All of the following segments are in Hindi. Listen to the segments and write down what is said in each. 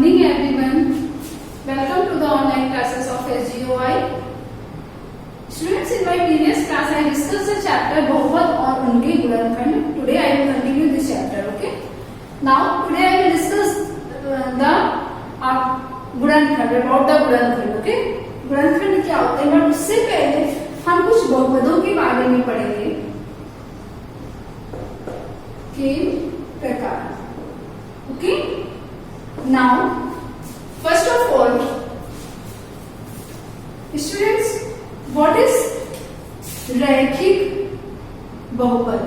morning everyone. Welcome to the online classes of SGOI. Students, in my previous class I discussed the chapter बहुपद और उनके गुणनखंड. Today I will continue this chapter. Okay. Now today I will discuss the गुणनखंड, about the गुणनखंड. Okay. गुणनखंड क्या होते हैं? बट उससे पहले हम कुछ बहुपदों के बारे में पढ़ेंगे के प्रकार. Okay. Now, first of all, students, what is रैखिक बहुपद?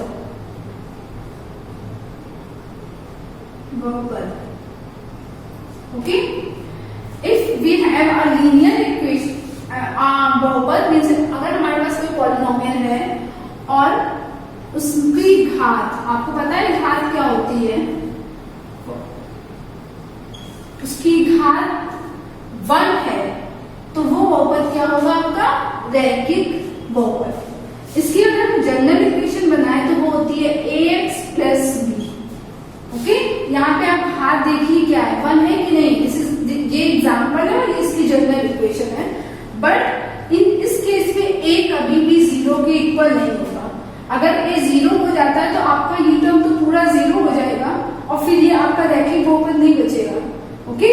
Okay. If we have a linear equation, बहुपद means अगर हमारे पास कोई पॉलिनोमियल है और उसकी घात, आपको पता है घात क्या होती है? उसकी घात 1 है, तो वो बहुपद क्या होगा? आपका रैखिक बहुपद. इसकी अगर हम जनरल इक्वेशन बनाए तो वो होती है ax प्लस बी. ओके, यहाँ पे आप घात देखिए क्या है, 1 है कि नहीं. ये एग्जाम्पल है और इसकी जनरल इक्वेशन है. बट इस केस में a कभी भी 0 के इक्वल नहीं होगा. अगर a 0 हो जाता है तो आपका ये टर्म तो पूरा 0 हो जाएगा और फिर ये आपका रैखिक बहुपद नहीं बचेगा. ओके,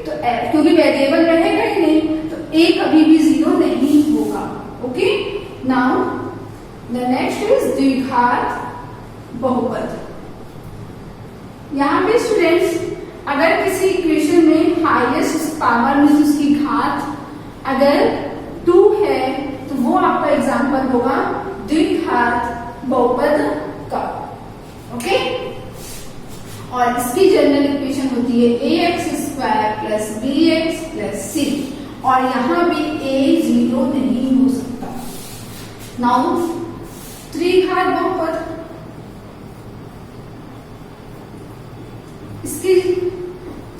तो क्योंकि वेरिएबल रहेगा ही नहीं तो a कभी भी 0 नहीं होगा. Okay, now the next is द्विघात बहुपद. यहाँ पे स्टूडेंट्स, अगर किसी इक्वेशन में हाईएस्ट पावर में उसकी घात अगर 2 है तो वो आपका एग्जांपल होगा द्विघात बहुपद का. ओके, और इसकी जनरल इक्वेशन होती है ax square plus bx plus c, और यहाँ भी a 0 नहीं हो सकता. नाउ त्रिघात बहुपद, इसकी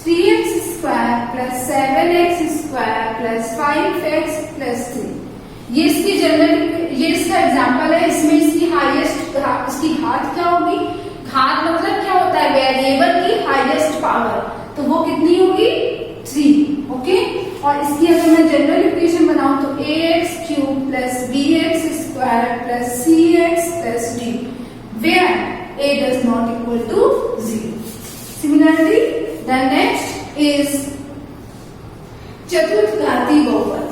3x square plus 7x square plus 5x plus 3, ये इसकी जनरल, ये इसका एग्जाम्पल है. इसमें इसकी हाईएस्ट, इसकी घात क्या होगी? घात मतलब क्या होता है? वेरिएबल की हाईएस्ट पावर, तो वो कितनी होगी? 3. ओके, और इसकी अगर मैं जनरल इक्वेशन बनाऊं तो ax cube plus bx square plus cx plus d, where a does not equal to 0. Similarly, the next is चतुर्थघाती बहुपद.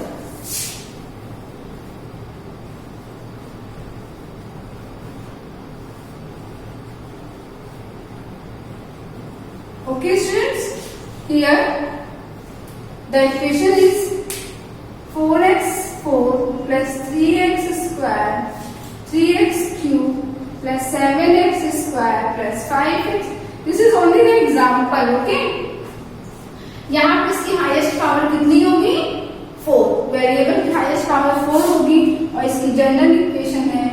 Okay, students, here the equation is 4x4 plus 3x square, 3x cube plus 7x square plus 5x. This is only the example. Okay, यहाँ पर इसकी हाईएस्ट पावर कितनी होगी? 4. वेरिएबल की हाईएस्ट पावर 4 होगी और इसकी जनरल इक्वेशन है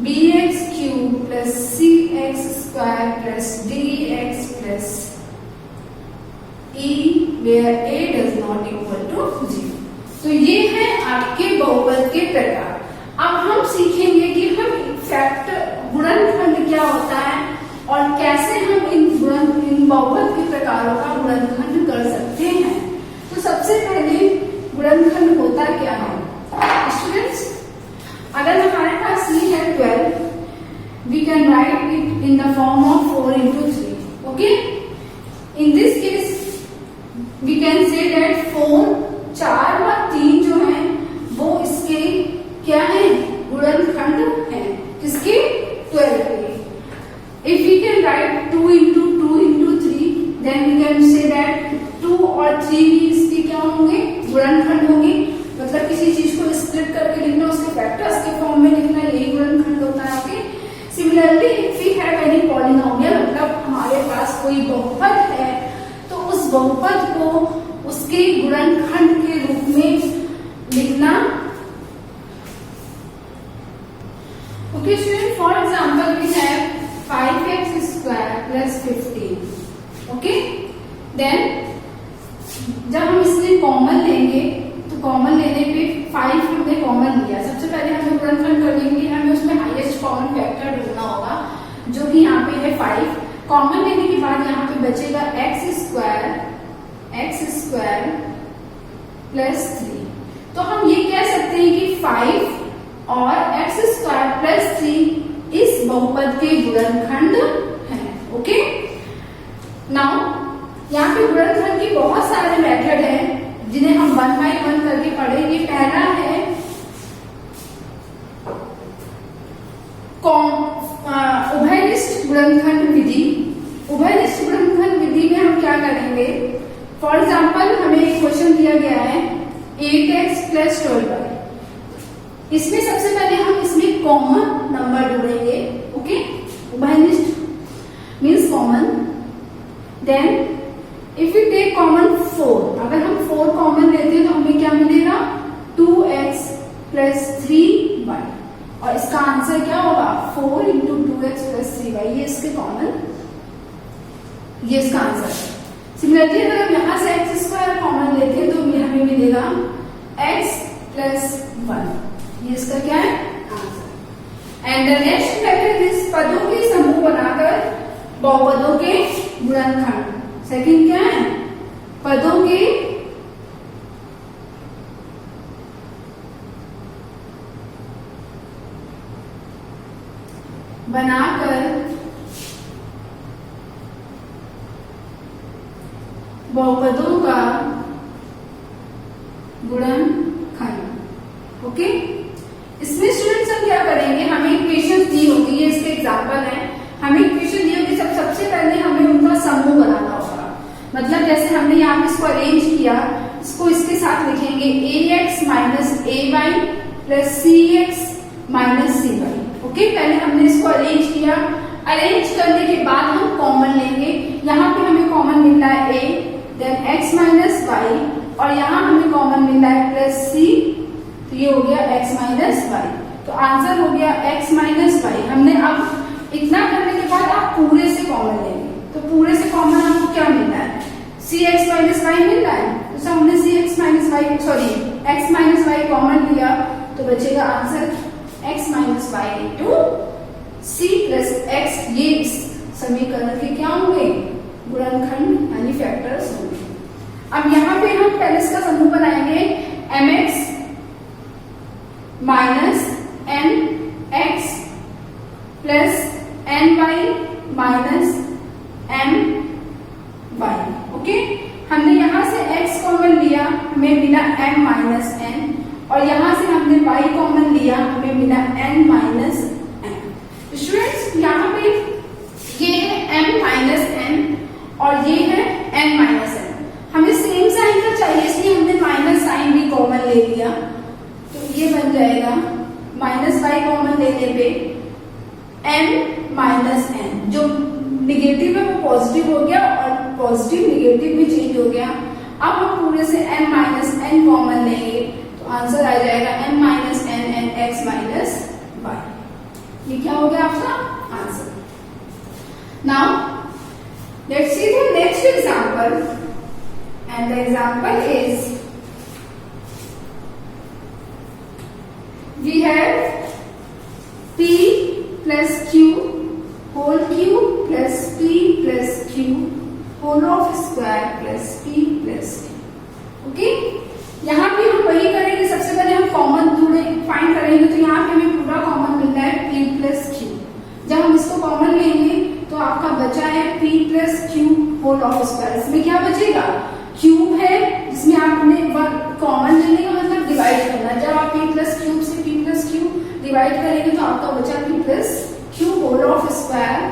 bx cube plus cx square plus dx plus e where a does not equal to 0. तो ये है आपके बहुपद के प्रकार. अब हम सीखेंगे कि हम फैक्टर गुणनखंड क्या होता है और कैसे हम इन बहुपद के प्रकारों का गुणनखंड कर सकते हैं. तो सबसे पहले गुणनखंड होता क्या है? स्टूडेंट्स, अगर हमारे पास c है 12, we can write it in the form of 4 into 3. Okay, in this case we can say that 4, 4 और 3 जो है वो इसके क्या है? गुणनखंड है. किसके? 12 के. If we can write 2 into 3, then we can say that 2 और 3 भी इसके क्या होंगे? गुणनखंड होंगे. मतलब किसी चीज को स्प्लिट करके लिखना, उसके फैक्टर्स के फॉर्म में लिखना, यही गुणनखंड होता है. Okay, similarly if we have any polynomial, मतलब हमारे पास कोई बहुपद है तो उस बहुपद को उसके गुणनखंड के रूप में लिखना. Okay student, for example we have 5x square plus 15. Okay, then जब हम इसमें कॉमन लेंगे तो कॉमन लेने पे 5 हमने कॉमन लिया. सबसे पहले हमें गुणनखंड कर लेंगे, हमें उसमें हाईएस्ट कॉमन फैक्टर ढूंढना होगा जो कि यहाँ पे है 5. कॉमन लेने के बाद यहाँ पे बचेगा एक्स स्क्वायर प्लस 3। तो हम ये कह सकते हैं कि 5 और एक्स स्क्वायर प्लस 3 इस बहुपद के गुणनखंड हैं। ओके, नाउ यहाँ पे गुणनखंड की बहुत सारे मेथड हैं जिन्हें हम 1 by 1 करके पढ़ेंगे। पहला है उभयनिष्ठ गुणनखंड विधि। उभयनिष्ठ गुणनखंड विधि में हम क्या करेंगे, फॉर एग्जाम्पल हमें एक क्वेश्चन दिया गया है 8x + 12y। इसमें सबसे पहले हम इसमें कॉमन नंबर ढूंढेंगे। ओके, उभयनिष्ठ means common. Then if you take common 4, अगर हम 4 कॉमन लेते हैं तो हमें क्या मिलेगा 2x + 3y। और इसका आंसर क्या होगा 4 × 2x + 3y। ये इसके कॉमन, ये इसका आंसर है। सिमिलरली अगर हम यहाँ से x² कॉमन लेते हैं तो हमें मिलेगा x + 1। ये इसका क्या है answer. And the next method is पदों के समूह बनाकर बहुपदों के गुणनखंड। सेकंड क्या है, पदों के बनाकर बहुपदों का गुणनखंड। ओके, इसमें स्टूडेंट्स हम क्या करेंगे, हमें इक्वेशन दी होगी, ये इसके एग्जांपल है। हमें इक्वेशन दी होगी, सबसे पहले हमें उनका समूह बनाना होगा। मतलब जैसे हमने यहाँ पे इसको अरेंज किया, इसको इसके साथ लिखेंगे ax - ay + cx - cy। Okay, पहले हमने इसको अरेंज किया। अरेंज करने के बाद हम कॉमन लेंगे। यहाँ पे हमें कॉमन मिल रहा है a, देन x - y, और यहाँ हमें कॉमन मिल रहा है +c। तो ये हो गया x - y। तो आंसर हो गया x - y। हमने अब इतना करने के बाद आप पूरे से कॉमन लेंगे। तो पूरे से कॉमन आपको क्या मिल रहा है, cx - y मिल रहा है। तो हमने cx - y x - y common लिया तो बचेगा answer x - y × c + x। ये इस समीकरण के क्या होंगे, गुणनखंड यानी फैक्टर्स होंगे। अब यहाँ पे हम पहले इसका समूह बनाएंगे mx - nx + ny - my। Okay, हमने यहाँ से x कॉमन लिया, हमें मिला m - n, और यहाँ से हमने y कॉमन लिया, हमें मिला n - m। स्टूडेंट्स यहाँ पे ये है m - n और ये है n - n। हमें सेम साइन का चाहिए, इसलिए हमने माइनस साइन भी कॉमन ले लिया। तो ये बन जाएगा -y कॉमन लेने पे m - n, जो निगेटिव है वो पॉजिटिव हो गया और पॉजिटिव निगेटिव में चेंज हो गया। अब हम पूरे से m - n कॉमन लेंगे तो आंसर आ जाएगा m - n and x - y। ये क्या हो गया आपका answer. Now let's see the next example, and the example is we have p + q whole cube plus p plus q whole of square plus p plus q। Okay, यहाँ पे हम वही करेंगे। सबसे पहले हम कॉमन फाइंड करेंगे, तो यहाँ पे हमें पूरा कॉमन मिलता है p plus q। जब हम इसको कॉमन लेंगे तो आपका बचा है p plus q whole of square। इसमें क्या बचेगा, क्यूब है जिसमें आपने कॉमन लेने का मतलब डिवाइड करना। जब आप p plus क्यूब से p plus q डिवाइड करेंगे तो आपका बचा p plus q whole of square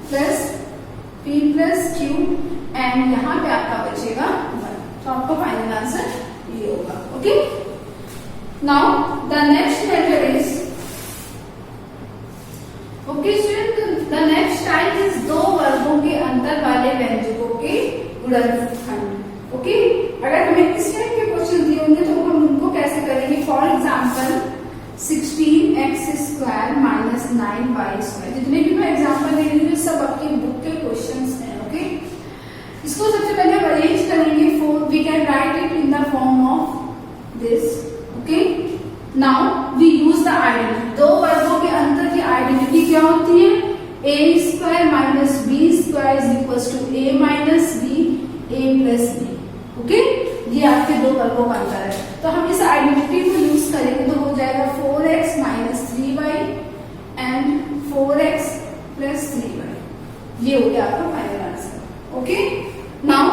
plus p plus q, and यहाँ पे आपका बचेगा 1। तो आपका फाइनल आंसर ये होगा। Okay, now the next method is, okay student, the next type is दो वर्गों के अंतर वाले व्यंजकों के गुणनखंड। ओके, अगर हमें इस टाइप के क्वेश्चन दिए होंगे तो हम उनको कैसे करेंगे। For example 16x² - 9y²। जितने भी मैं एग्जांपल दे रही हूँ सब आपके बुक के क्वेश्चंस हैं। ओके, इसको सबसे पहले हम अरेंज करेंगे। We can write it in the form of this. Okay, now we use the identity. दो वर्गों के अंतर की आइडेंटिटी क्या होती है, a square minus b square is equals to a minus b, a plus b. Okay, ये आपके दो वर्गों का अंतर है। तो हम इस आइडेंटिटी को यूज करेंगे तो हो जाएगा 4x minus 3y and 4x plus 3y। ये हो गया आपका final answer. Okay, now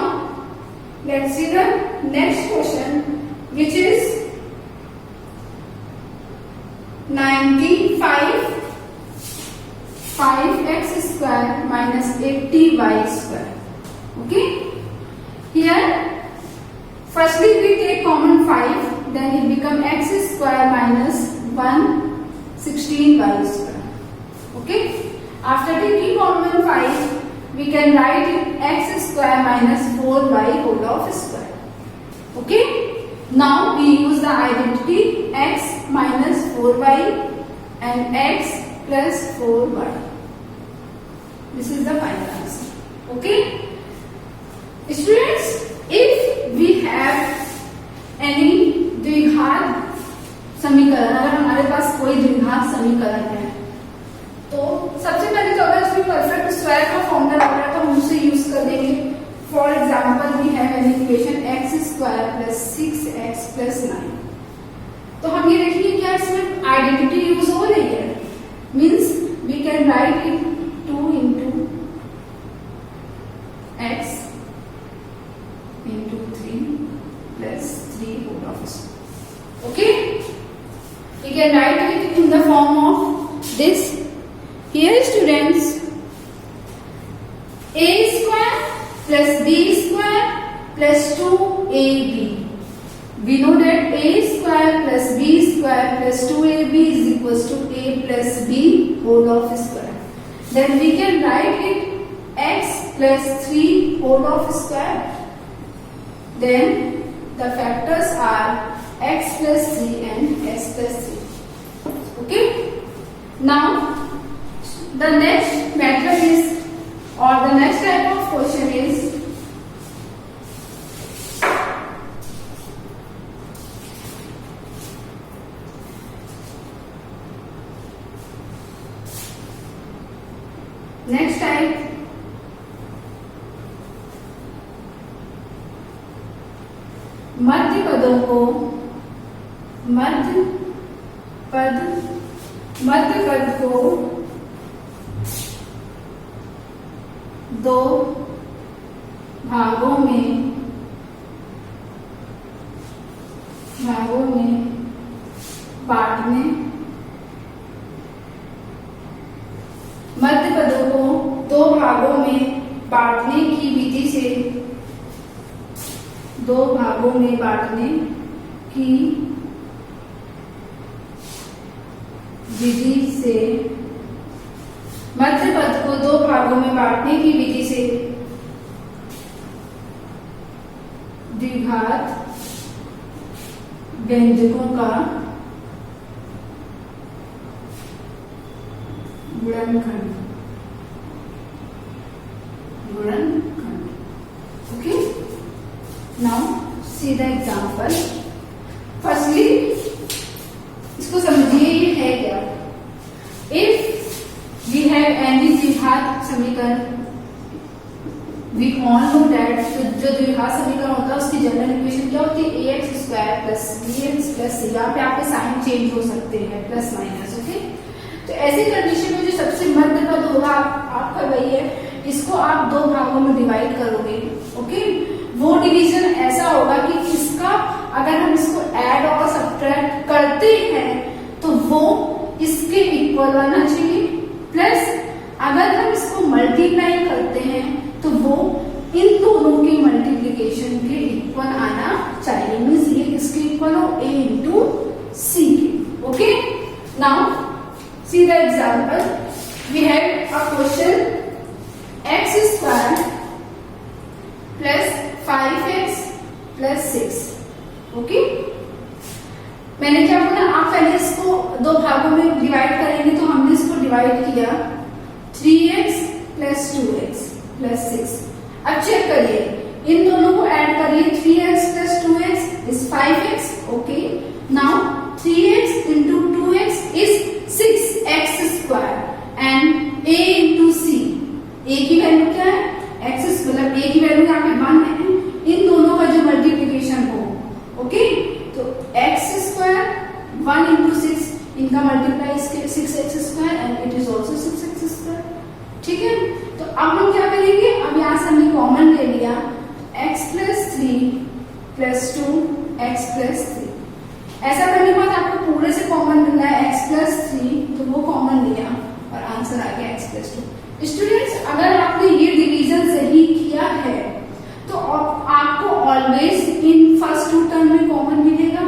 let's see the next question which is 95 5x square minus 80y square. Okay, here firstly we take common 5, then it become x square minus 116y square. Okay, after taking common 5 we can write it x square minus 4y whole of square. Okay, now we use the identity x minus 4y and x plus 4y. This is the final answer. Okay, students, if we have any द्विघात समीकरण, अगर हमारे पास कोई द्विघात समीकरण है तो सबसे पहले तो अगर इसमें परफेक्ट स्क्वायर का फॉर्मूला लग रहा है तो हम उसे यूज कर देंगे। For example we have an equation x square plus 6x plus 9। तो हम ये देखेंगे क्या इसमें आइडेंटिटी यूज हो रही है, means we can write it 2 into x into 3 plus 3 whole of square. Okay, we can write it in the form of this. Here students, a square plus b square plus 2ab. We know that a square plus b square plus 2ab is equals to a plus b whole of square. Then we can write it x plus 3 whole of square. Then the factors are x plus 3 and x plus 3. Okay, now the next method is, or the next type of question is next type मध्य पदों को मध्य पद को दो भागों में बांटने, मध्य पदों को दो भागों में बांटने की विधि से मध्य पद को दो भागों में बांटने की विधि से द्विघात व्यंजकों का गुणनखंड। Okay, now see the example. Firstly इसको समझिए ये है क्या। इफ वी हैव एनी द्विघात समीकरण, वी ऑल नो दैट जो द्विघात समीकरण होता है उसकी जनरल इक्वेशन क्या होती है, ax square plus bx plus c। यहाँ पे आपके साइन चेंज हो सकते हैं, प्लस माइनस। ओके, तो ऐसी कंडीशन में जो सबसे मध्य पद होगा आपका वही है, इसको आप दो भागों में डिवाइड करोगे। ओके, वो डिवीजन ऐसा होगा कि इसका अगर हम इसको ऐड और सब्ट्रैक्ट करते हैं तो वो इसके इक्वल आना चाहिए, प्लस अगर हम इसको मल्टीप्लाई करते हैं तो वो इन दोनों के मल्टीप्लिकेशन के इक्वल आना चाहिए, मीन्स ये इसके इक्वल हो a इंटू सी के। Okay, now see the example. We have a question x square plus 5x plus 6। ओके, मैंने क्या बोला, आप पहले इसको दो भागों में डिवाइड करेंगे तो हमने इसको डिवाइड किया 3x प्लस 2x प्लस 6। अब चेक करिए, इन दोनों को ऐड करिए, 3x plus 2x is 5x। Okay, now 3x into 2x is 6x square and a into 6x square and it is also 6x square. ठीक है, तो अब हम क्या करेंगे, अब यहाँ से हमने कॉमन ले लिया x plus 3 plus 2 x plus 3. ऐसा करने के बाद आपको पूरे से कॉमन मिलना है x plus 3, तो वो कॉमन लिया और आंसर आ गया x plus 2. स्टूडेंट्स, अगर आपने ये डिवीजन सही किया है तो आपको always in first two term में कॉमन मिलेगा,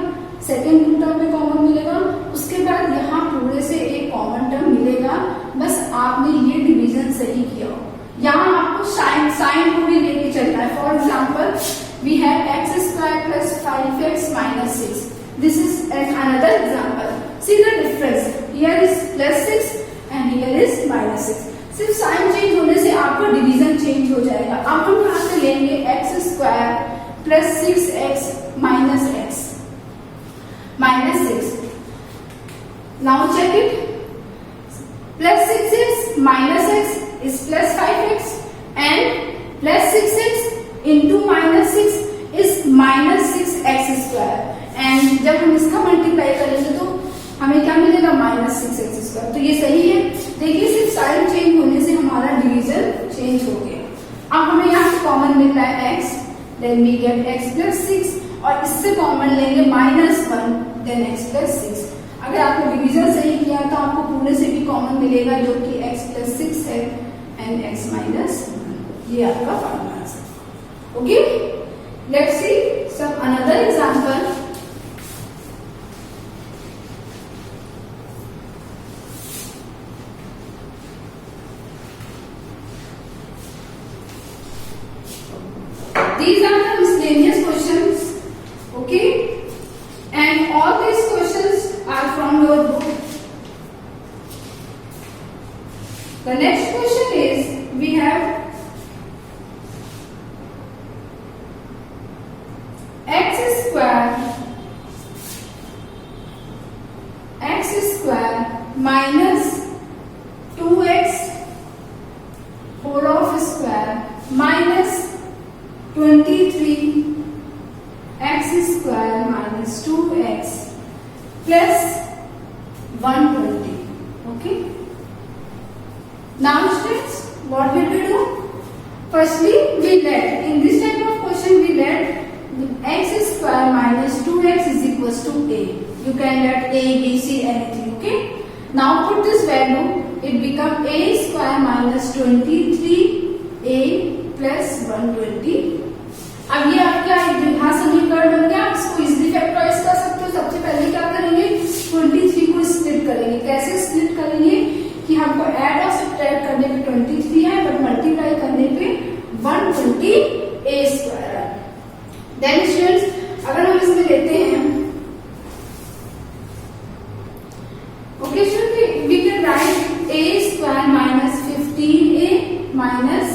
सेकेंड टू टर्म में कॉमन मिलेगा, उसके बाद यहाँ पूरे से एक कॉमन टर्म मिलेगा. बस आपने ये डिवीजन सही किया हो. यहाँ आपको साइन को भी लेके चलना है. For example we have x square plus 5x minus 6. This is another example. See the difference, here is plus 6 and here is minus 6. सिर्फ साइन चेंज होने से आपका डिवीजन चेंज हो जाएगा. अब हम यहाँ से लेंगे x square plus 6x minus x minus 6. Now check it. Plus 6x minus x is plus 5x and plus 6x into minus 6 is minus 6x square. and जब हम इसका मल्टीप्लाई करेंगे तो हमें क्या मिलेगा, माइनस 6x स्क्वायर. तो ये सही है. देखिए, सिर्फ साइन चेंज होने से हमारा डिवीजन चेंज हो गया. अब हमें यहाँ से कॉमन मिल रहा है x, then we get x plus 6 और इससे कॉमन लेंगे माइनस 1 देन x प्लस 6. अगर आपको डिवीजन सही किया तो आपको पूरे से भी कॉमन मिलेगा जो कि x प्लस 6 है एंड x माइनस 1. ये आपका final answer. Okay, let's see some another example. These are the miscellaneous questions, okay, and all these questions are from your book. The next question is, we have x square minus 2x whole of square minus 23 x square minus 2x plus 120. Okay. Now students, what will we do? Firstly, we let, in this type of question we let x square minus 2x is equals to a. You can let a, b, c, anything. Okay. Now put this value, it become a square minus 23a plus 120. अब ये आपका यहाँ समीकरण बन गया. आप इसको इजिली फैक्टराइज कर सकते हो. सबसे पहले क्या करेंगे, 23 को स्प्लिट करेंगे. कैसे स्प्लिट करेंगे कि हमको ऐड और सब्ट्रैक्ट करने पे 23 है, बट मल्टीप्लाई करने पे 120 a स्क्वायर है. देन स्टूडेंट्स, अगर हम इसमें लेते हैं, okay student, we can write a square minus 15a minus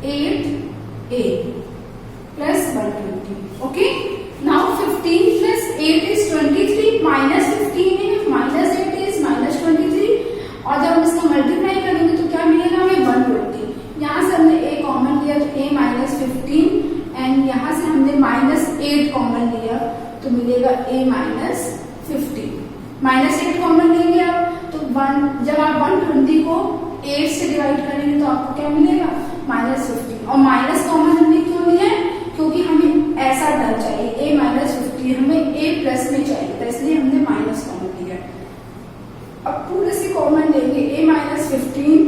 8a plus 120. Okay. Now 15 plus 8 is 23. Minus 15 है, minus 8 is minus 23. और जब हम इसका मल्टीप्लाई करेंगे तो क्या मिलेगा हमें, 120. यहाँ से हमने a कॉमन लिया तो a माइनस 15 एंड यहाँ से हमने माइनस 8 कॉमन लिया तो मिलेगा a माइनस 15. माइनस 8 कॉमन लेंगे आप तो जब आप 120 को 8 से डिवाइड करेंगे तो आपको क्या मिलेगा, माइनस 15. और माइनस कॉमन हमने क्यों लिया है, क्योंकि हमें ऐसा टर्म चाहिए a माइनस 15, हमें a प्लस में चाहिए था, इसलिए हमने माइनस कॉमन लिया. अब पूरे से कॉमन लेंगे a minus 15,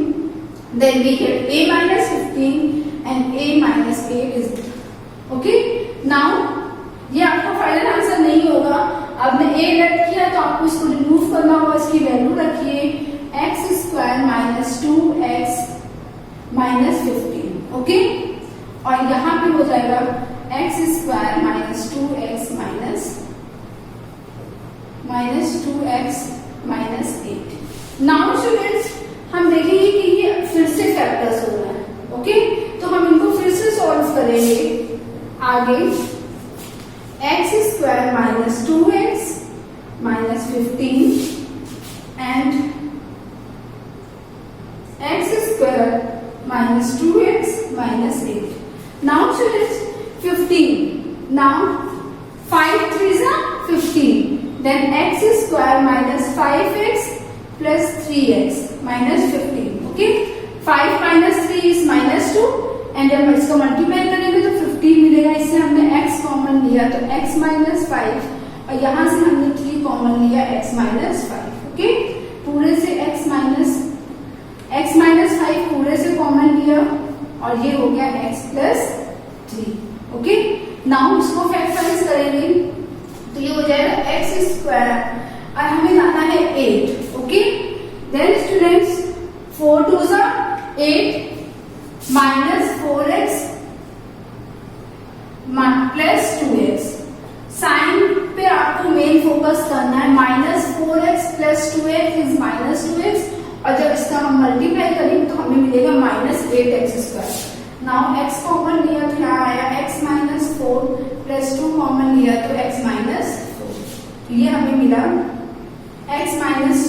then we get a minus 15 and a minus 8 is okay. Now ये आपका फाइनल आंसर नहीं होगा. आपने a लेट किया तो आपको इसको रिमूव करना होगा. इसकी वैल्यू रखिए x square minus 2x minus 15. Okay, और यहाँ पे हो जाएगा x square minus 2x minus 2x minus 8. Now students, हम देखेंगे कि ये फिर से फैक्टर्स हो रहा है. ओके, तो हम इनको फिर से सॉल्व करेंगे. आगे x square minus 2x minus 15 and x square minus 2x minus 8. Now students, 15. Now 5 3s are 15. Then x square minus 5x plus 3x minus 15. Okay, 5 minus 3 is minus 2 and जब इसको मल्टीप्लाई करेंगे तो 15 मिलेगा. इससे हमने x कॉमन लिया तो x माइनस 5 और यहाँ से हमने 3 कॉमन लिया x माइनस 5. ओके, पूरे से x माइनस 5 पूरे से कॉमन लिया और ये हो गया x प्लस 3. ओके, नाउ इसको फैक्टराइज करेंगे तो ये हो जाएगा x स्क्वायर और हमें लाना है 8. ओके, देन स्टूडेंट्स 4 2 सा 8 minus 4x plus 2x. Sign पे आपको मेन फोकस करना है. Minus 4x plus 2x is minus 2x और जब इसका हम मल्टीप्लाई करेंगे तो हमें मिलेगा minus 8x square. Now x common लिया तो यहाँ आया x माइनस 4 प्लस 2 कॉमन लिया तो x माइनस 4. ये हमें मिला x माइनस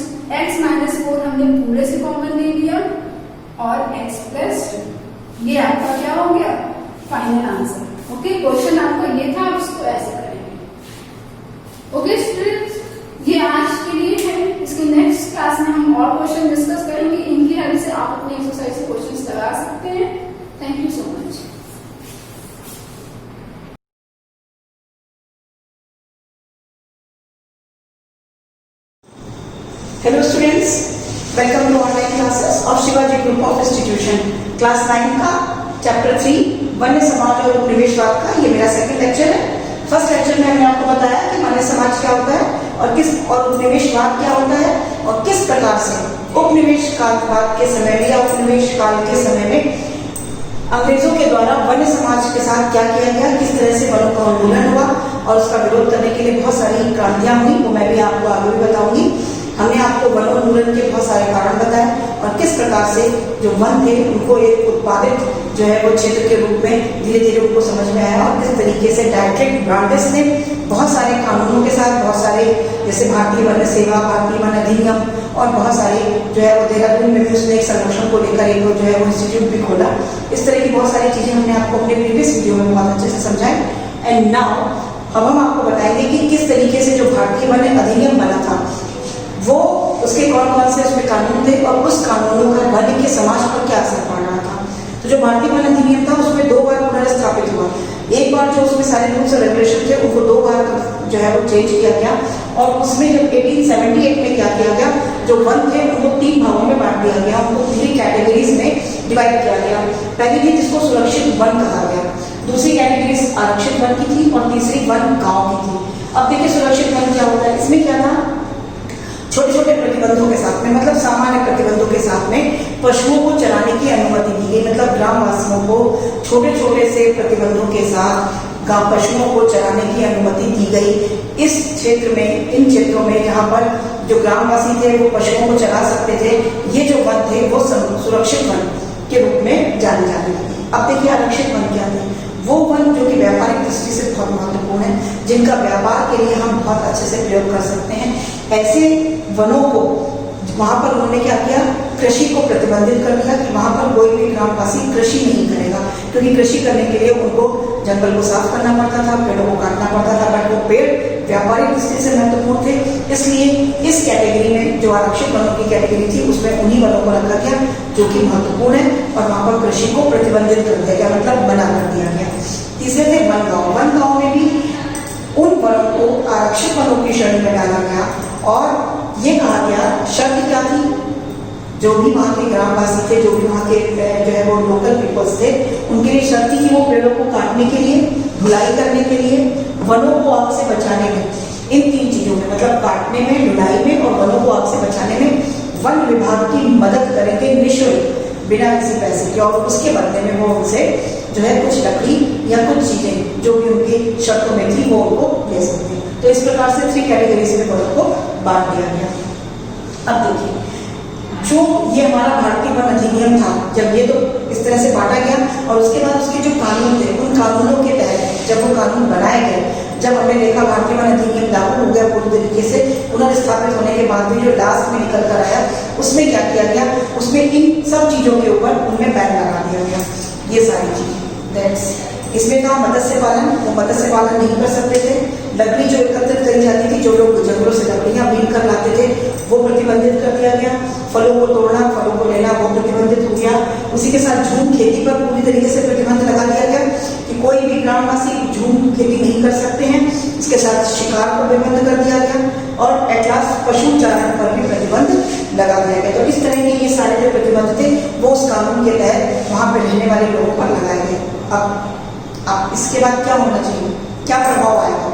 4 हमने पूरे से कॉमन ले लिया और x प्लस 2. ये आपका क्या हो गया फाइनल आंसर. ओके, क्वेश्चन आपका ये था, आप इसको ऐसे करेंगे. ओके स्टूडेंट्स, ये आज के लिए है. इसके नेक्स्ट क्लास में हम और क्वेश्चन डिस्कस करेंगे. इनकी हेल्प से आप अपने एक्सरसाइज से क्वेश्चंस लगा सकते हैं. Thank you so much. Hello students, welcome to online classes of Shivaji group of institution. Class 9 का चैप्टर 3 वन्य समाज और उपनिवेशवाद का ये मेरा सेकंड लेक्चर है. फर्स्ट लेक्चर में हमने आपको बताया कि वन्य समाज क्या होता है और उपनिवेशवाद क्या होता है और किस प्रकार से उपनिवेश कालवाद के समय में या उपनिवेश काल के समय में अंग्रेजों के द्वारा वन्य समाज के साथ क्या किया गया, किस तरह से वनों का उन्मूलन हुआ और उसका विरोध करने के लिए बहुत सारी क्रांतियां हुई. वो मैं भी आपको आगे भी बताऊंगी. हमने आपको वनोन्मूलन के बहुत सारे कारण बताए और किस प्रकार से जो वन थे उनको एक उत्पादित जो है वो क्षेत्र के रूप में धीरे धीरे उनको समझ में आया और किस तरीके से डायरेक्ट ब्रांडेस ने बहुत सारे कानूनों के साथ बहुत सारे जैसे भारतीय वन सेवा, भारतीय वन अधिनियम और बहुत सारे जो है वो देहरादून में भी उसने एक संरक्षण को लेकर एक जो है वो इंस्टीट्यूट भी खोला. इस तरह की बहुत सारी चीजें हमने आपको अपने प्रीवियस वीडियो में बहुत अच्छे से समझाई. एंड नाउ अब हम आपको बताएंगे कि किस तरीके से जो भारतीय वन अधिनियम बना था वो उसके कौन कौन से उसमें कानून थे और उस कानूनों का वन्य के समाज पर क्या असर पड़ रहा था. तो जो भारतीय वन अधिनियम था उसमें 2 बार पुनर्स्थापित हुआ. एक बार जो उसमें सारे रूल्स और रेगुलेशन थे उनको 2 बार जो है वो चेंज किया गया और उसमें जब 1878 में क्या किया गया, जो वन थे उनको 3 भागों में बांट दिया गया. उनको 3 कैटेगरीज में डिवाइड किया गया. पहली थी जिसको सुरक्षित वन कहा गया, दूसरी कैटेगरी आरक्षित वन की थी और तीसरी वन गाँव की थी. अब देखिए सुरक्षित वन क्या होता है. इसमें क्या था, छोटे छोटे प्रतिबंधों के साथ में मतलब सामान्य प्रतिबंधों के साथ में पशुओं को चराने की अनुमति दी गई. मतलब ग्रामवासियों को छोटे छोटे से प्रतिबंधों के साथ पशुओं को चराने की अनुमति दी गई. इस क्षेत्र में, इन क्षेत्रों में जहाँ पर जो ग्रामवासी थे वो पशुओं को चरा सकते थे, ये जो वन थे वो सुरक्षित वन के रूप में जाने जाते थे. अब देखिए आरक्षित वन क्या थे. वो वन जो कि व्यापारिक दृष्टि से बहुत महत्वपूर्ण है, जिनका व्यापार के लिए हम बहुत अच्छे से प्रयोग कर सकते हैं. ऐसे वनों को वहां पर उन्होंने क्या किया, कृषि को प्रतिबंधित कर दिया कि वहां पर कोई भी ग्रामवासी कृषि नहीं करेगा, क्योंकि कृषि करने के लिए उनको जंगल को साफ करना पड़ता था, पेड़ों को काटना पड़ता था. बट वो पेड़ व्यापारिक दृष्टि से महत्वपूर्ण थे, इसलिए इस कैटेगरी में जो आरक्षित वनों की कैटेगरी थी उसमें उन्हीं वनों को रखा गया जो कि महत्वपूर्ण है और वहां पर कृषि को प्रतिबंधित कर दिया गया, मतलब मना कर दिया गया. तीसरे थे वन गाँव. वन गाँव में भी उन वनों को आरक्षित वनों की श्रेणी में डाला गया और ये कहा गया, शर्त क्या थी, जो भी वहाँ के ग्रामवासी थे, जो भी वहाँ के जो है वो लोकल पीपल्स थे, उनके लिए शर्त थी कि वो पेड़ों को काटने के लिए, ढुलाई करने के लिए, वनों को आग से बचाने में, इन 3 चीजों में मतलब काटने में, ढुलाई में और वनों को आग से बचाने में वन विभाग की मदद करेंगे निःशुल्क, बिना किसी पैसे के. और उसके बदले में वो उनसे जो है कुछ लकड़ी या कुछ चीजें जो भी उनकी शर्तों में थी वो उनको दे सकते हैं. तो इस प्रकार से 3 कैटेगरीज में वनों को बांट दिया गया. अब देखिए जो ये हमारा भारतीय वन अधिनियम था, जब ये तो इस तरह से बांटा गया और उसके बाद उसके जो कानून थे, उन कानूनों के तहत जब वो कानून बनाए गए, जब हमने देखा भारतीय वन अधिनियम लागू हो गया पूरी तरीके से, पुनर्स्थापित होने के बाद भी जो लास्ट में निकल कर आया उसमें क्या किया गया, उसमें इन सब चीजों के ऊपर उनमें बैन लगा दिया गया. ये सारी चीजें इसमें था मत्स्य पालन, वो मत्स्य पालन नहीं कर सकते थे. लकड़ी जो एकत्रित करी जाती थी, जो लोग जंगलों से लकड़ियां बीन कर लाते थे वो प्रतिबंधित कर दिया गया। फलों को तोड़ना, फलों को लेना वो प्रतिबंधित हो गया। उसी के साथ झूम खेती पर पूरी तरीके से प्रतिबंध लगा दिया गया कि कोई भी ग्रामवासी झूम खेती नहीं कर सकते हैं। इसके साथ शिकार पर प्रतिबंध कर दिया गया और एट लास्ट पशु चारण पर भी प्रतिबंध लगा दिया गया। तो इस तरह के ये सारे जो प्रतिबंध थे वो उस कानून के तहत वहां पर रहने वाले लोगों पर लगाए गए। अब इसके बाद क्या होना चाहिए, क्या प्रभाव आएगा?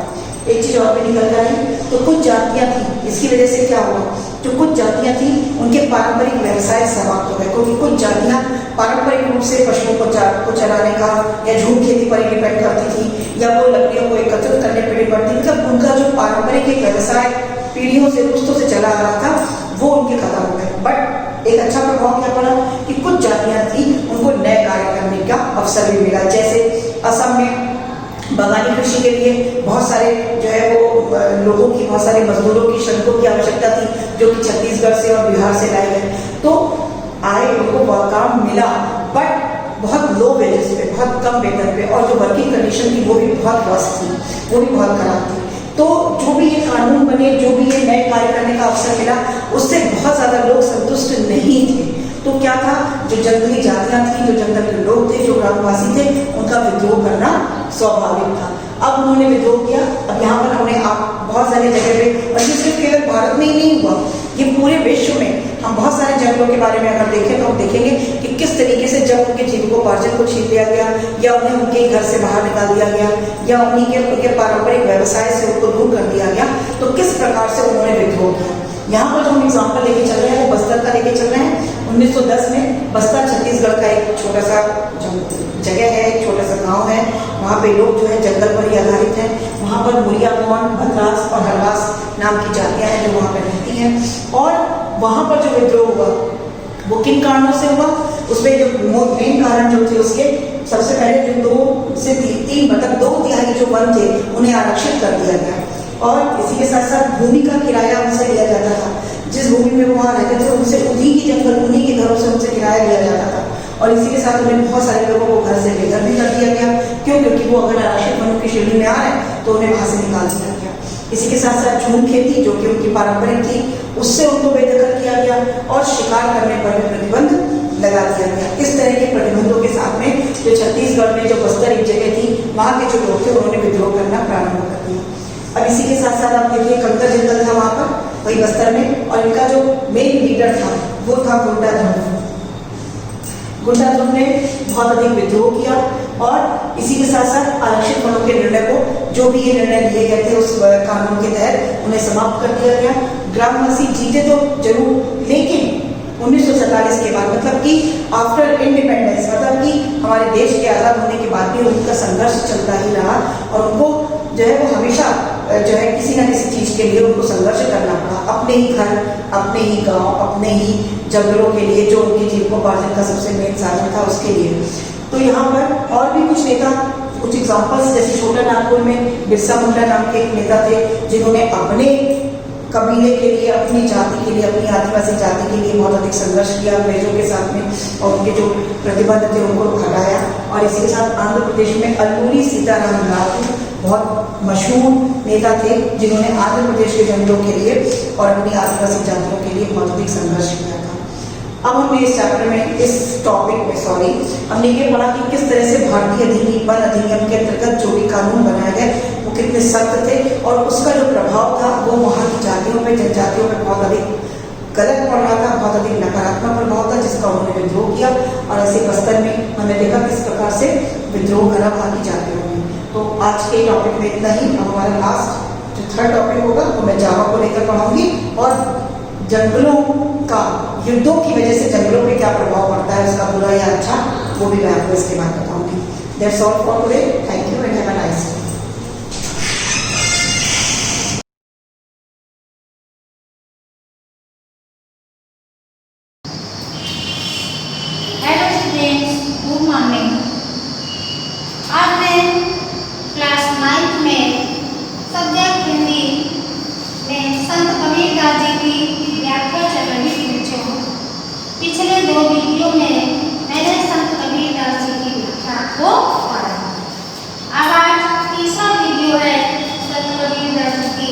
एक चीज और भी निकल कर आई, तो कुछ जातियां थी, इसकी वजह से क्या हुआ, जो कुछ जातियां थी उनके पारंपरिक व्यवसाय समाप्त हो गए, क्योंकि कुछ जातियां पारंपरिक रूप से पशुओं को चराने का या झूम खेती पर डिपेंड करती थी या वो लकड़ियों को एकत्रित करने पर डिपेंड करती थी। मतलब उनका जो पारंपरिक एक व्यवसाय पीढ़ियों से पुश्तों से चला आ रहा था वो उनके खत्म हो गए। बट एक अच्छा प्रभाव क्या पड़ा कि कुछ जातियां थी उनको नए कार्य करने का अवसर भी मिला। जैसे असम में बागानी कृषि के लिए बहुत सारे जो है वो लोगों की, बहुत सारे मजदूरों की, श्रमिकों की आवश्यकता थी जो कि छत्तीसगढ़ से और बिहार से लाए गए। तो आए उनको काम मिला बट बहुत लो वेजेस पे, बहुत कम वेतन पे, और जो वर्किंग कंडीशन थी वो भी बहुत वर्स्ट थी, वो भी बहुत खराब थी। तो जो भी ये कानून बने, जो भी ये नए कार्य करने का अवसर मिला, उससे बहुत ज्यादा लोग संतुष्ट नहीं थे। तो क्या था, जो जंगली जातियां थी, जो जंगल के लोग थे, जो ग्रामवासी थे, उनका विद्रोह करना स्वाभाविक था। अब उन्होंने विद्रोह किया। अब यहाँ पर हमने आप बहुत सारी जगह पे, और ये सिर्फ केवल भारत में ही नहीं हुआ, ये पूरे विश्व में हम बहुत सारे जंगलों के बारे में अगर देखें तो हम देखेंगे कि किस तरीके से जब उनके जीविकोपार्जन को छीन लिया गया या उन्हें उनके घर से बाहर निकाल दिया गया या उनके पारंपरिक व्यवसाय से उनको दूर कर दिया गया, तो किस प्रकार से उन्होंने विद्रोह किया। यहाँ पर जो हम एग्जाम्पल लेके चल रहे हैं वो बस्तर का लेके चल रहे हैं। 1910 में बस्तर छत्तीसगढ़ का एक छोटा सा जगह है, एक छोटा सा गांव है। वहाँ पे लोग जो है जंगल पर ही आधारित हैं। वहाँ पर मुरिया मोहन, भद्रास और हरवास नाम की जातियां हैं जो वहाँ पर रहती हैं। और वहाँ पर जो विद्रोह हुआ वो किन कारणों से हुआ, उसमें जो मेन कारण जो थे उसके सबसे पहले जो 2 से 3 मतलब 2/3 जो वन थे उन्हें आरक्षित कर दिया गया। और इसी के साथ साथ भूमि का किराया उनसे लिया जाता था। जिस भूमि में वो वहाँ रहते थे उनसे उन्हीं की जंगल, उन्हीं के घरों से उनसे किराया लिया जाता था। और इसी के साथ उन्हें बहुत सारे लोगों को घर से बेघर भी कर दिया गया। क्यों? क्योंकि वो अगर आरक्षित वनों की श्रेणी में आ रहे हैं तो उन्हें वहां से निकाल दिया गया। इसी के साथ साथ झूम खेती जो कि उनकी पारंपरिक थी उससे उनको बेदखल किया गया और शिकार करने पर भी प्रतिबंध लगा दिया गया। इस तरह के प्रतिबंधों के साथ में जो छत्तीसगढ़ में जो बस्तर एक जगह थी वहाँ के जो लोग थे उन्होंने विद्रोह करना प्रारंभ कर दिया। अब इसी के साथ साथ आप देखिए कंकर जंगल था वहाँ पर, वही बस्तर में, और इनका जो मेन लीडर था वो था गुंडा ध्रुव। गुंडा ध्रुव ने बहुत अधिक विद्रोह किया और इसी के साथ साथ आरक्षित वनों के निर्णय को, जो भी ये निर्णय लिए गए थे उस कानून के तहत, उन्हें समाप्त कर दिया गया। ग्रामवासी जीते तो जरूर, लेकिन 1947 के बाद, मतलब कि आफ्टर इंडिपेंडेंस, मतलब कि हमारे देश के आज़ाद होने के बाद भी उनका संघर्ष चलता ही रहा और उनको जो है वो हमेशा जो है किसी न किसी चीज के लिए उनको संघर्ष करना पड़ा। अपने ही घर, अपने ही गांव, अपने ही जंगलों के लिए, जो उनके जीविकोपार्जन का सबसे मेन साधन था उसके लिए। तो यहाँ पर और भी कुछ नेता, कुछ एग्जाम्पल्स, जैसे छोटा नागपुर में बिरसा मुंडा नाम के एक नेता थे जिन्होंने अपने कबीले के लिए, अपनी जाति के लिए, अपनी आदिवासी जाति के लिए बहुत अधिक संघर्ष किया अंग्रेजों के साथ में और उनके जो प्रतिबंध थे उनको हटाया। और इसी के साथ आंध्र प्रदेश में अल्लूरी सीताराम राजू बहुत मशहूर नेता थे जिन्होंने आंध्र प्रदेश के जंगलों के लिए और अपनी आदिवासी जातियों के लिए बहुत अधिक संघर्ष किया था। अब हमने इस चैप्टर में, इस टॉपिक में हमने ये पढ़ा कि किस तरह से भारतीय वन अधिनियम के अंतर्गत जो भी कानून बनाए गए वो कितने सख्त थे और उसका जो प्रभाव था वो वहाँ की जातियों पे, जनजातियों पे बहुत अधिक गलत पड़ रहा था, बहुत अधिक नकारात्मक प्रभाव था जिसका उन्होंने विद्रोह किया। और ऐसे बस्तर में हमने देखा किस प्रकार से विद्रोह करा वहाँ की जातियों ने। तो आज के टॉपिक में इतना ही। अब हमारा लास्ट जो 3rd टॉपिक होगा वो मैं जावा को लेकर पढ़ाऊंगी और जंगलों का, युद्धों की वजह से जंगलों पे क्या प्रभाव पड़ता है, उसका बुरा या अच्छा, वो भी मैं आपको इसके बाद बताऊंगी। That's all for today. Thank you and have a nice day. Hello students, good morning. आज मैं क्लास 9th में सब्जेक्ट हिंदी में संत कबीरदास जी की व्याख्या चल रही थी बच्चों। पिछले 2 वीडियो में मैंने संत कबीरदास जी की व्याख्या को पढ़ा। अब आज तीसरा वीडियो है संत कबीरदास जी की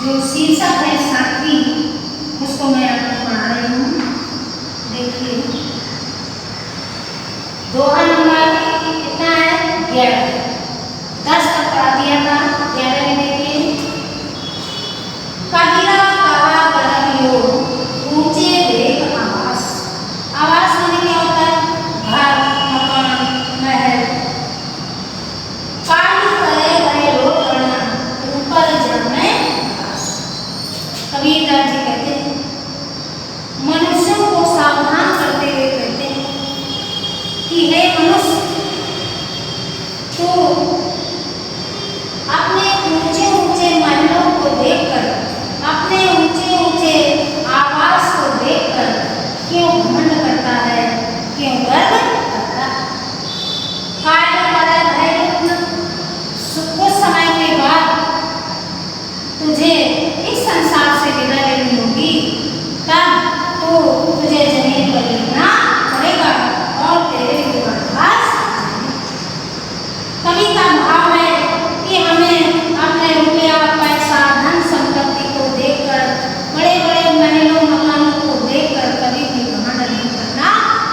जो शीर्षक है 7वीं, उसको मैं आपको पढ़ा रही हूँ। देखिए, दोहा नंबर कितना है? 11। 10 तक पढ़ा दिया था, 11 में देखिए, कबीरा कहा करम लो ऊंचे देख आवास। आवास माने क्या होता है? घर, मकान, महल। काली करे रहे लोग करना ऊपर जाने आकाश। कबीरदास जी कहते हैं, मनुष्यों को सावधान करते हुए कहते हैं कि हे मनुष्य, तो अपने ऊंचे ऊंचे महलों को देखकर, अपने ऊंचे ऊंचे आवास को देखकर क्यों घमंड करता है, क्यों गर्व करता है? काय पड़ा है कुछ समय के बाद तुझे इस संसार से विदा लेनी होगी, तब तो तुझे जमीन पर लिखना पड़ेगा और तेरे ऊपर घास। कवि का भाव है कि हमें अपने रुपया, पैसा, धन संपत्ति को देखकर, बड़े बड़े महलों मकानों को देखकर कभी भी घमंड नहीं करना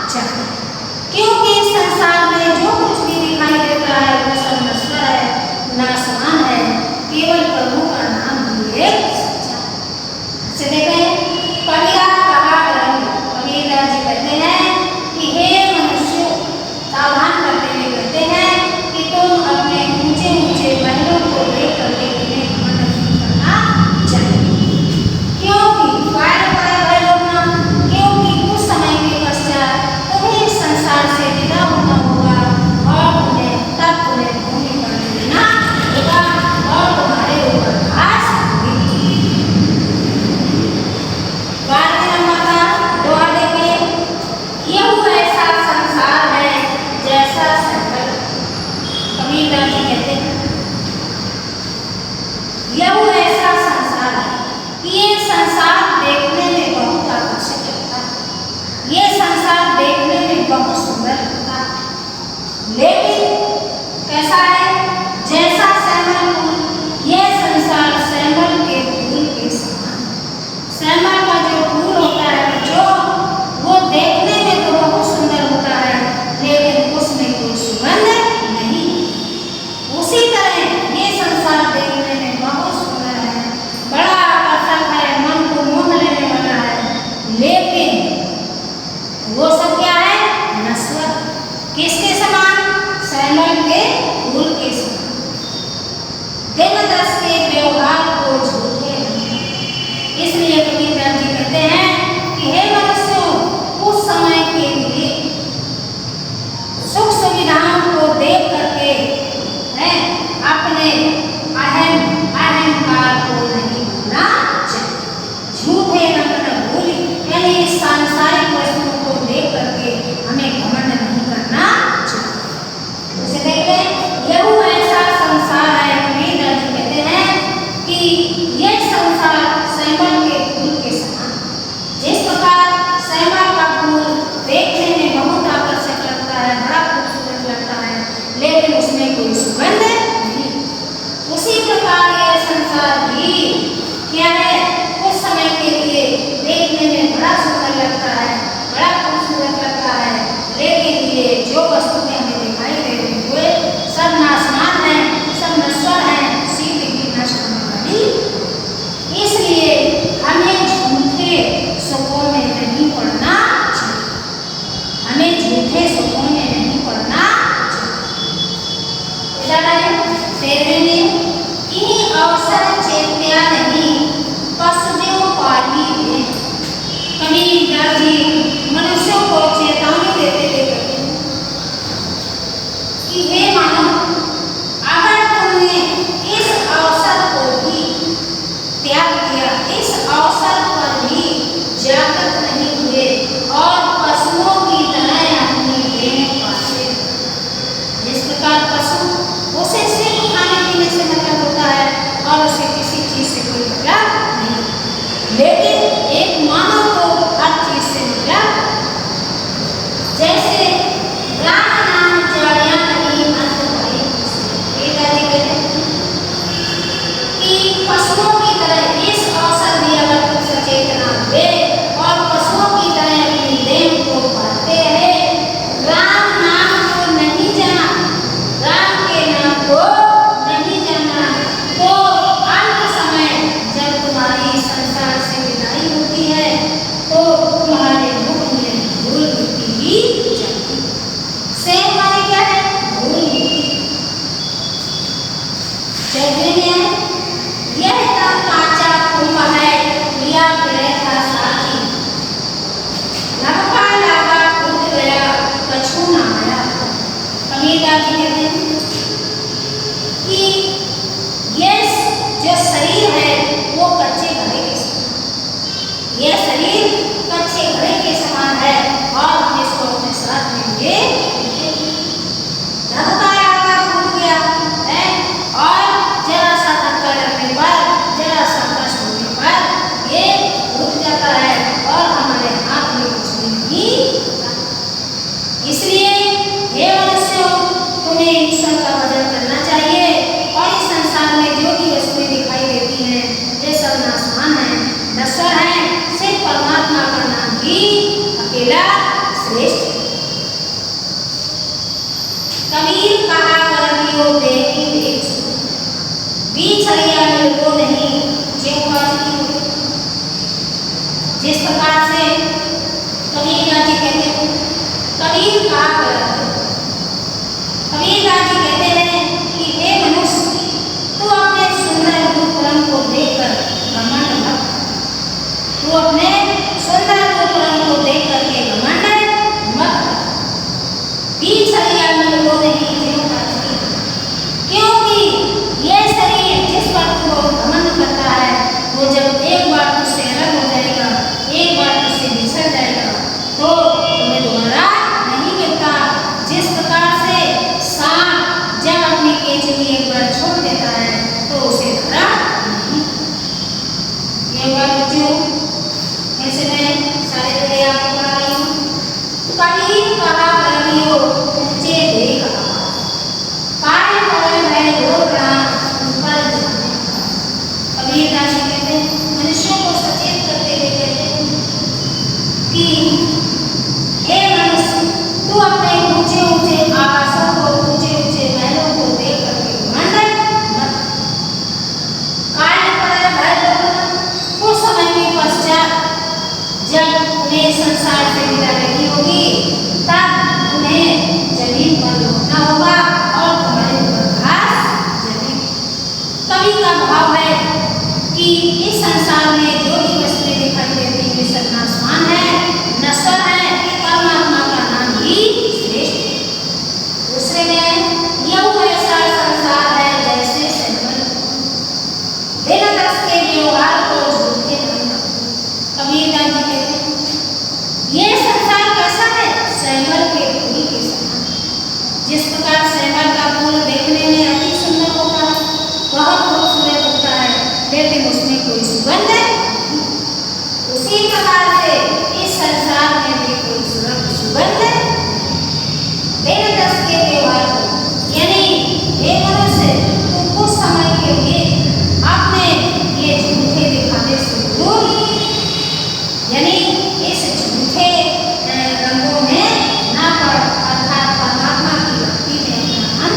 चाहिए, क्योंकि इस संसार में जो कुछ भी दिखाई देता है वो सब नश्वर है, नाशवान है, केवल प्रभु का नाम ही एक सच्चा है। से देखें, कबीरा कहा करम। कबीरदास जी कहते हैं कि हे मनुष्यों, सावधान करते हुए कहते हैं कि तुम अपने ऊंचे ऊंचे महलों को देख करके तुम्हें घमंड नहीं करना चाहिए, क्योंकि काय पड़ा है लोग ना, क्योंकि कुछ समय के पश्चात तुम्हें इस संसार से विदा होना होगा और तब तुम्हें भूमि पर लेना होगा और तुम्हारे ऊपर घास होगी। 12वें नंबर का दोहा देखिए, यह ऐसा संसार है जैसा सैंडल। कबीरदास जी कहते हैं, यह ऐसा संसार है कि ये संसार देखने में बहुत आकर्षक लगता है, ये संसार देखने में बहुत सुंदर लगता है, लेकिन कैसा है? जैसा सैंडल फूल। यह संसार सैंडल के फूल के समान है। सैंडल का जो फूल होता है बच्चों, वो देखने में तो बहुत सुंदर होता है, लेकिन उसमें कोई सुगंध नहीं। उसी तरह ये संसार देखने में बहुत सुंदर है, बड़ा आकर्षक है, मन को मोह लेने वाला है, लेकिन वो सब क्या है? नश्वर। किसके समान? सैंडल के फूल के समान। दिन दस के व्यवहार को झूठे नहीं। इसलिए कबीरदास जी कहते हैं कि हे मनुष्यों, कुछ समय के लिए सुख सुविधाओं को देख करके हैं अपने अहंकार को नहीं भूलना चाहिए। झूठे रंग न भूली, यानी सांसारिक वस्तुओं को देख करके हमें घमंड नहीं करना चाहिए। उसे देख लें, यह ऐसा संसार है। कबीरदास जी कहते हैं कि यह संसार सैंडल के फूल के समान। जिस प्रकार सैंडल का फूल देखने में बहुत आकर्षक लगता है, बड़ा खूबसूरत लगता है, लेकिन उसमें कोई सुगंध नहीं, उसी प्रकार यह संसार भी क्या है? कुछ समय के लिए देखने में बड़ा सुंदर लगता है, बड़ा खूबसूरत लगता है, लेकिन ये जो वस्तुएं हमें दिखाई दे रही हुए सब नाशवान है, सब नश्वर है, शीघ्र ही नष्ट होने वाली। इसलिए हमें झूठे सुखों में नहीं पड़ना चाहिए, हमें झूठे सुखों में नहीं पड़ना चाहिए। 13वें में, इन्हीं अवसर चेत्या नहीं पशुदेव पाली है। कबीरदास जी मनुष्यों को चेतावनी देते हुए कहते हैं कि हे मानव, अगर तुमने इस अवसर को भी त्याग किया, इस अवसर पर भी जागृत नहीं हुए और पशुओं की तरह अपनी देह पाले। जिस प्रकार पशु, उसे सिर्फ खाने पीने से मतलब होता है और उसे किसी चीज से कोई मतलब नहीं, लेकिन एक मानव को हर चीज से मतलब, जैसे राम नाम जाड़िया नहीं अंत भरी। कि पशुओं की तरह ये शरीर है वो कच्चे घड़े के समान, यह शरीर कच्चे घड़े के समान है और हम इसको अपने साथ लेंगे। धक्का लगा फूट गया है और जरा सा धक्का लगने पर, जरा सा कष्ट होने पर ये रुक जाता है और हमारे हाथ में कुछ नहीं होता। इसलिए हे मनुष्यों, तुम्हें ईश्वर का भजन करना चाहिए और इस संसार में जो भी वस्तुएं दिखाई देती हैं वे सब नाशवान हैं, नश्वर हैं, सिर्फ परमात्मा का नाम ही अकेला श्रेष्ठ। कबीर कहा करमियो देखी देख, बिछड़िया मिलको नहीं ज्यों बाजी हो। जिस प्रकार से कबीरदास जी कहते हैं, कबीर कहा कबीरदास जी कहते हैं कि हे मनुष्य, तू अपने सुंदर रूप रंग को देखकर घमंड मत, तू अपने सुंदर रूप रंग को देख करके घमंड मत, बिछड़िया मिलको नहीं ज्यों बाजी। क्योंकि यह शरीर जिस पर तू बहुत घमंड करता है वो जब एक बार तुझसे अलग हो जाएगा, एक बार तुझसे बिछड़ जाएगा तो तुम्हें दोबारा नहीं मिलता। जिस प्रकार से सांप जब अपनी केंचुली एक बार छोड़ देता है तो उसे धरा नहीं। ये बात बच्चों ऐसे मैं सारे जगह आपको पढ़ा रही हूँ। कबीर कहा करमियो ऊंचे देख, काय करम है घोर प्रणाम पर जाने। कबीरदास जी कहते हैं, मनुष्यों को सचेत करते हुए कहते हैं कि हे मनुष्य, तू अपने ऊंचे ऊंचे आकाशों को, ऊंचे ऊंचे महलों को देख करके घमंड मत। काय करम है घोर प्रणाम। कुछ समय के पश्चात जब उन्हें संसार से विदा लेनी होगी तब उन्हें जमीन पर लौटना होगा और तुम्हारे ऊपर घास जमी। कवि का भाव है कि इस संसार में जो भी वस्तुएं दिखाई देती हैं वे सब नाशवान है, नश्वर है, परमात्मा का नाम ही श्रेष्ठ है। दूसरे में यह ऐसा संसार है जैसे सैमल, बिना दस के व्यवहार को झूठे नहीं। कबीरदास जी कहते हैं ये संसार कैसा है, सैमल के फूल के समान। जिस प्रकार सैमल का फूल देखने में अति सुंदर होता है, बहुत खूबसूरत होता है, लेकिन उसमें कोई सुगंध नहीं। उसी प्रकार से इस संसार में भी कोई सुगंध नहीं। बिना दस के व्यवहार को, यानी हे मनुष्य, तू कुछ समय के लिए अपने ये झूठे दिखाने से दूर, यानी इस झूठे रंगों में ना पड़, अर्थात परमात्मा की भक्ति में अपना मन।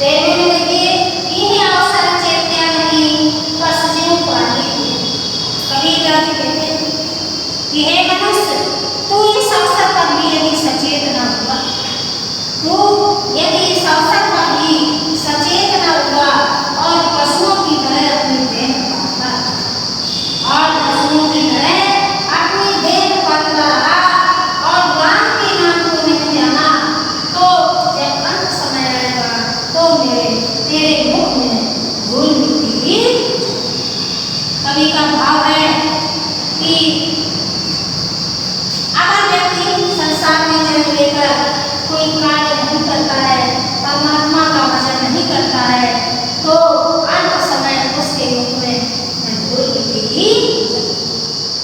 तेरे में देखिए यही अवसर चेत्या नहीं बस ज्यों पाली। कबीरदास जी कहते हैं कि हे मनुष्य, तू इस अवसर पर भी यदि सचेत न हुआ, तू यदि इस अवसर पर भी सचेत न हुआ और पशुओं की तरह अपनी देह पाता और पशुओं की तरह अपनी देह पाता रहा और राम के नाम को नहीं जाना, तो जब अंत समय आएगा तो तेरे मुख में धूल मिट्टी। कवि का भाव है कि अगर व्यक्ति संसार में जन्म लेकर कोई कार्य नहीं करता है, परमात्मा का भजन नहीं करता है, तो अंत समय उसके मुख में धूल मिट्टी।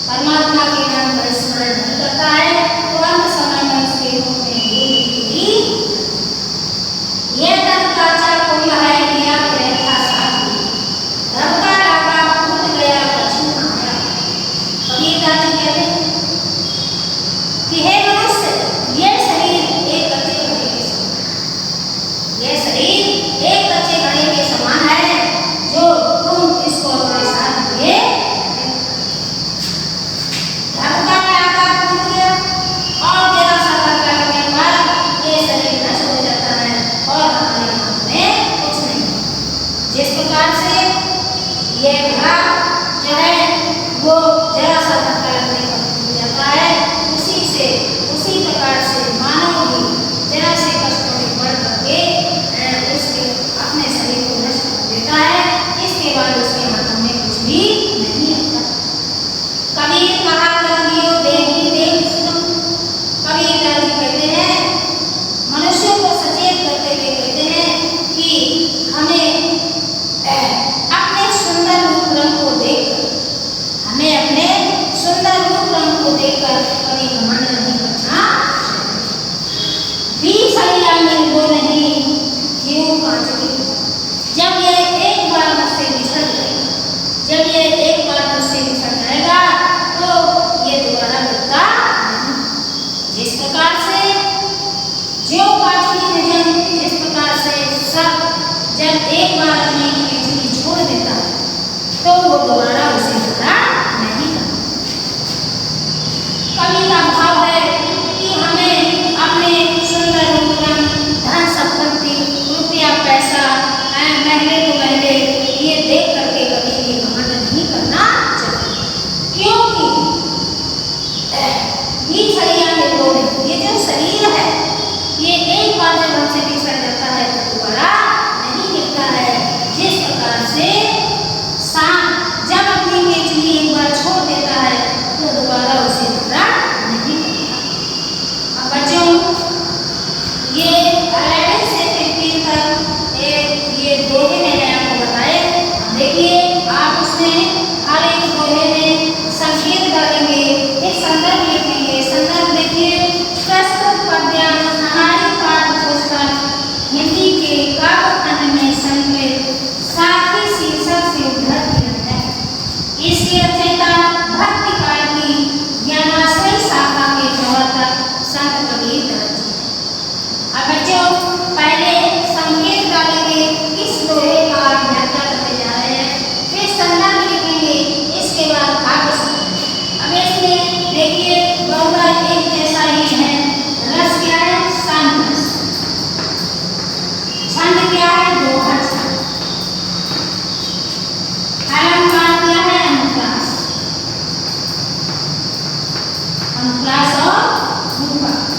परमात्मा के नाम का स्मरण नहीं करता है तो अंत समय में उसके मुख में धूल मिट्टी। यह तन काचा कुंड है लिया था साथी, धक्का लगा फूट गया कछु न आया। कबीरदास जी कहते हैं कि हे मनुष्य, यह शरीर एक कच्चे घड़े के समान, यह शरीर एक कच्चे घड़े के समान है जो तुम इसको अपने साथ लिए धक्का लगा फूट गया और जरा सा धक्का लगने पर यह शरीर नष्ट हो जाता है और हमारे हाथ में कुछ नहीं। जिस प्रकार से यह घड़ा जो है वो जरा सा धक्का लगने पर फूट जाता है, उसी प्रकार से मानव भी जरा से कष्टों में पड़ करके उसके अपने शरीर को नष्ट कर देता है निजम इस प्रकार से सब जब एक बार अपनी पीछे छोड़ देता है तो वो दोबारा उसे पूरा नहीं करता। कवि का भाव है कि हमें अपने सुंदर रूप रंग धन संपत्ति रुपया पैसा महले तो महले ये देख करके कभी भी घमंड नहीं करना चाहिए, क्योंकि ये छड़िया में तोड़े ये जो शरीर है ये एक बार जब हमसे बिछड़ जाता है तो दोबारा नहीं मिलता है। जिस प्रकार से सांप जब अपनी केंचुली एक बार छोड़ देता है तो दोबारा उसे पूरा नहीं करता। अब बच्चों ये 11 से 15 तक ये दोहे मैंने आपको बताए। देखिए आप उसमें हर एक दोहे में संकेत डालेंगे, एक संदर्भ लिखेंगे। संदर्भ देखिए प्रस्तुत पद्यांश हमारे पाठ्य पुस्तक हिंदी के काव्य खंड में संकलित साथी शीर्षक से उद्धृत किया है। इसकी रचयिता भक्ति काल की ज्ञानाश्रय शाखा के प्रवर्तक संत कबीरदास जी। अब बच्चों पहले संकेत डालेंगे, इस दोहे का व्याख्या करने जा रहे हैं, फिर संदर्भ लिखेंगे, इसके बाद काव्य संदर्भ। अब इसमें देखिए दोहरा एक जैसा ही है। रस क्या है? शांत रस। छंद क्या है? दोहा छंद। अलंकार क्या है? अनुप्रास। अनुप्रास और रूपक।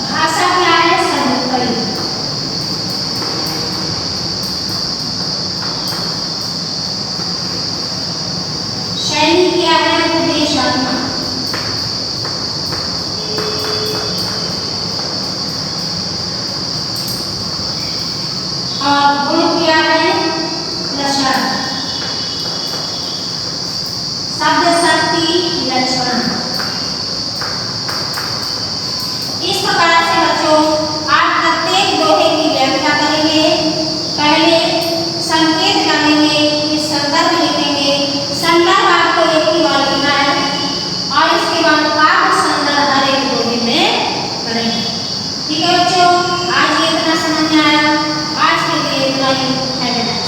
भाषा क्या है? सदुपरी। शैली क्या है? उपदेशात्मक। और गुण क्या है? लक्षण। शब्द शक्ति लक्षण। इस प्रकार से बच्चों आप प्रत्येक दोहे की व्याख्या करेंगे। पहले संकेत डालेंगे, फिर संदर्भ लिखेंगे। संदर्भ आपको एक ही बार लिखना है और इसके बाद काव्य संदर्भ हर एक दोहे में करेंगे। ठीक है बच्चों, आज ये इतना समझ में आया। आज के लिए इतना ही है।